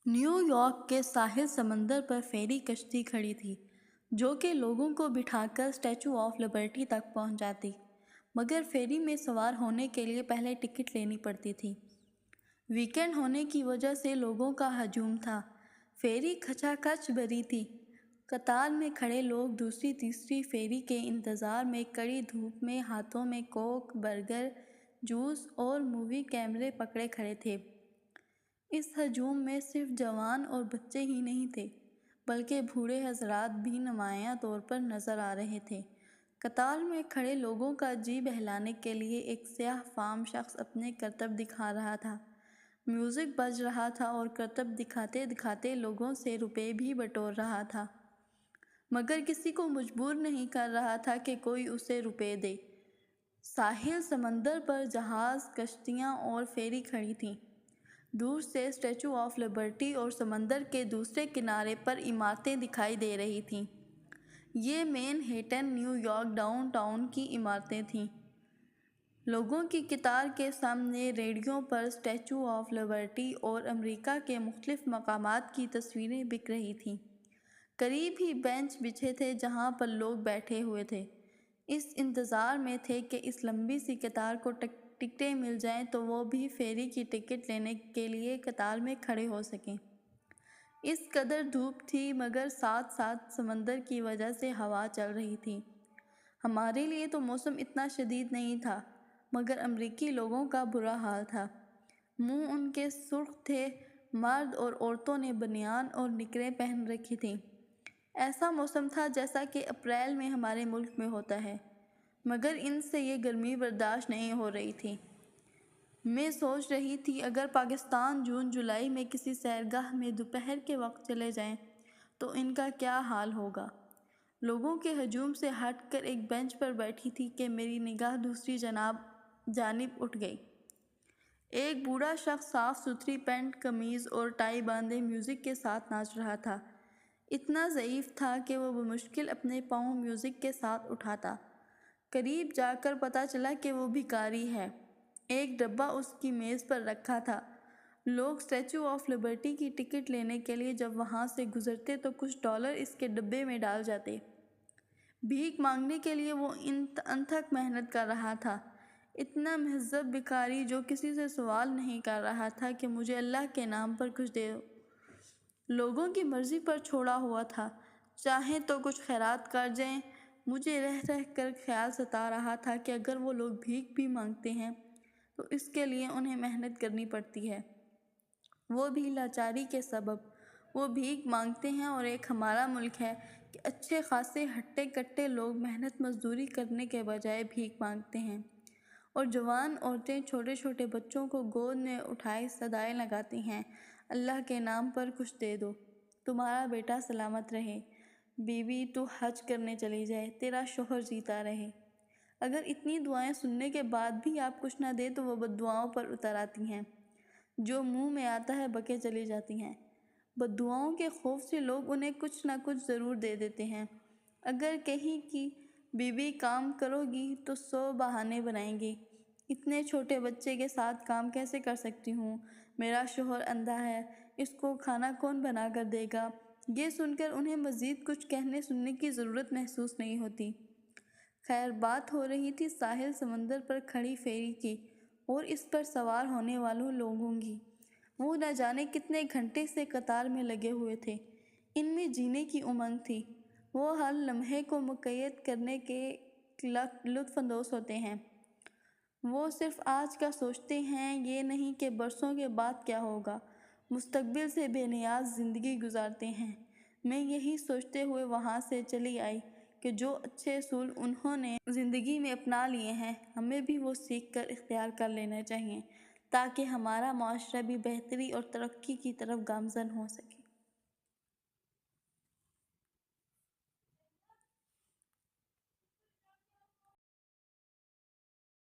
New York کے ساحل سمندر پر ferry کشتی کھڑی تھی جو کہ لوگوں کو بٹھا کر اسٹیچو آف لبرٹی تک پہنچ جاتی، مگر فیری میں سوار ہونے کے لیے پہلے ٹکٹ لینی پڑتی تھی۔ ویکینڈ ہونے کی وجہ سے لوگوں کا ہجوم تھا۔ فیری کھچا کھچ بھری تھی۔ قطار میں کھڑے لوگ دوسری تیسری فیری کے انتظار میں کڑی دھوپ میں ہاتھوں میں کوک، برگر، جوس اور مووی کیمرے پکڑے کھڑے تھے۔ اس ہجوم میں صرف جوان اور بچے ہی نہیں تھے بلکہ بوڑھے حضرات بھی نمایاں طور پر نظر آ رہے تھے۔ قطار میں کھڑے لوگوں کا جی بہلانے کے لیے ایک سیاہ فام شخص اپنے کرتب دکھا رہا تھا۔ میوزک بج رہا تھا اور کرتب دکھاتے دکھاتے لوگوں سے روپے بھی بٹور رہا تھا، مگر کسی کو مجبور نہیں کر رہا تھا کہ کوئی اسے روپے دے۔ ساحل سمندر پر جہاز، کشتیاں اور فیری کھڑی تھیں۔ دور سے اسٹیچو آف لبرٹی اور سمندر کے دوسرے کنارے پر عمارتیں دکھائی دے رہی تھیں۔ یہ مین ہیٹن، نیو یارک ڈاؤن ٹاؤن کی عمارتیں تھیں۔ لوگوں کی قطار کے سامنے ریڑھیوں پر اسٹیچو آف لبرٹی اور امریکہ کے مختلف مقامات کی تصویریں بک رہی تھیں۔ قریب ہی بینچ بچھے تھے جہاں پر لوگ بیٹھے ہوئے تھے، اس انتظار میں تھے کہ اس لمبی سی قطار کو ٹکٹیں مل جائیں تو وہ بھی فیری کی ٹکٹ لینے کے لیے قطار میں کھڑے ہو سکیں۔ اس قدر دھوپ تھی مگر ساتھ ساتھ سمندر کی وجہ سے ہوا چل رہی تھی۔ ہمارے لیے تو موسم اتنا شدید نہیں تھا مگر امریکی لوگوں کا برا حال تھا۔ منہ ان کے سرخ تھے۔ مرد اور عورتوں نے بنیان اور نکریں پہن رکھی تھیں۔ ایسا موسم تھا جیسا کہ اپریل میں ہمارے ملک میں ہوتا ہے، مگر ان سے یہ گرمی برداشت نہیں ہو رہی تھی۔ میں سوچ رہی تھی اگر پاکستان جون جولائی میں کسی سیرگاہ میں دوپہر کے وقت چلے جائیں تو ان کا کیا حال ہوگا۔ لوگوں کے ہجوم سے ہٹ کر ایک بینچ پر بیٹھی تھی کہ میری نگاہ دوسری جانب اٹھ گئی۔ ایک بوڑھا شخص صاف ستھری پینٹ، قمیض اور ٹائی باندھے میوزک کے ساتھ ناچ رہا تھا۔ اتنا ضعیف تھا کہ وہ بمشکل اپنے پاؤں میوزک کے ساتھ اٹھاتا۔ قریب جا کر پتہ چلا کہ وہ بھکاری ہے۔ ایک ڈبہ اس کی میز پر رکھا تھا۔ لوگ اسٹیچو آف لبرٹی کی ٹکٹ لینے کے لیے جب وہاں سے گزرتے تو کچھ ڈالر اس کے ڈبے میں ڈال جاتے۔ بھیک مانگنے کے لیے وہ انتھک محنت کر رہا تھا، اتنا مہذب بھکاری جو کسی سے سوال نہیں کر رہا تھا کہ مجھے اللہ کے نام پر کچھ دے دو۔ لوگوں کی مرضی پر چھوڑا ہوا تھا، چاہیں تو کچھ خیرات کر جائیں۔ مجھے رہ رہ کر خیال ستا رہا تھا کہ اگر وہ لوگ بھیک بھی مانگتے ہیں تو اس کے لیے انہیں محنت کرنی پڑتی ہے، وہ بھی لاچاری کے سبب۔ وہ بھیک مانگتے ہیں اور ایک ہمارا ملک ہے کہ اچھے خاصے ہٹے کٹے لوگ محنت مزدوری کرنے کے بجائے بھیک مانگتے ہیں، اور جوان عورتیں چھوٹے چھوٹے بچوں کو گود میں اٹھائے صدائیں لگاتی ہیں، اللہ کے نام پر کچھ دے دو، تمہارا بیٹا سلامت رہے، بیوی تو حج کرنے چلی جائے، تیرا شوہر جیتا رہے۔ اگر اتنی دعائیں سننے کے بعد بھی آپ کچھ نہ دیں تو وہ بددعاؤں پر اتر آتی ہیں، جو منہ میں آتا ہے بکے چلی جاتی ہیں۔ بددعاؤں کے خوف سے لوگ انہیں کچھ نہ کچھ ضرور دے دیتے ہیں۔ اگر کہیں کی بیوی کام کرو گی تو 100 بہانے بنائیں گی، اتنے چھوٹے بچے کے ساتھ کام کیسے کر سکتی ہوں، میرا شوہر اندھا ہے، اس کو کھانا کون بنا کر دے گا۔ یہ سن کر انہیں مزید کچھ کہنے سننے کی ضرورت محسوس نہیں ہوتی۔ خیر، بات ہو رہی تھی ساحل سمندر پر کھڑی فیری کی اور اس پر سوار ہونے والوں لوگوں کی۔ وہ نہ جانے کتنے گھنٹے سے قطار میں لگے ہوئے تھے۔ ان میں جینے کی امنگ تھی۔ وہ ہر لمحے کو مقید کرنے کے لطف اندوز ہوتے ہیں۔ وہ صرف آج کا سوچتے ہیں، یہ نہیں کہ برسوں کے بعد کیا ہوگا۔ مستقبل سے بے نیاز زندگی گزارتے ہیں۔ میں یہی سوچتے ہوئے وہاں سے چلی آئی کہ جو اچھے اصول انہوں نے زندگی میں اپنا لیے ہیں، ہمیں بھی وہ سیکھ کر اختیار کر لینے چاہئیں تاکہ ہمارا معاشرہ بھی بہتری اور ترقی کی طرف گامزن ہو سکے۔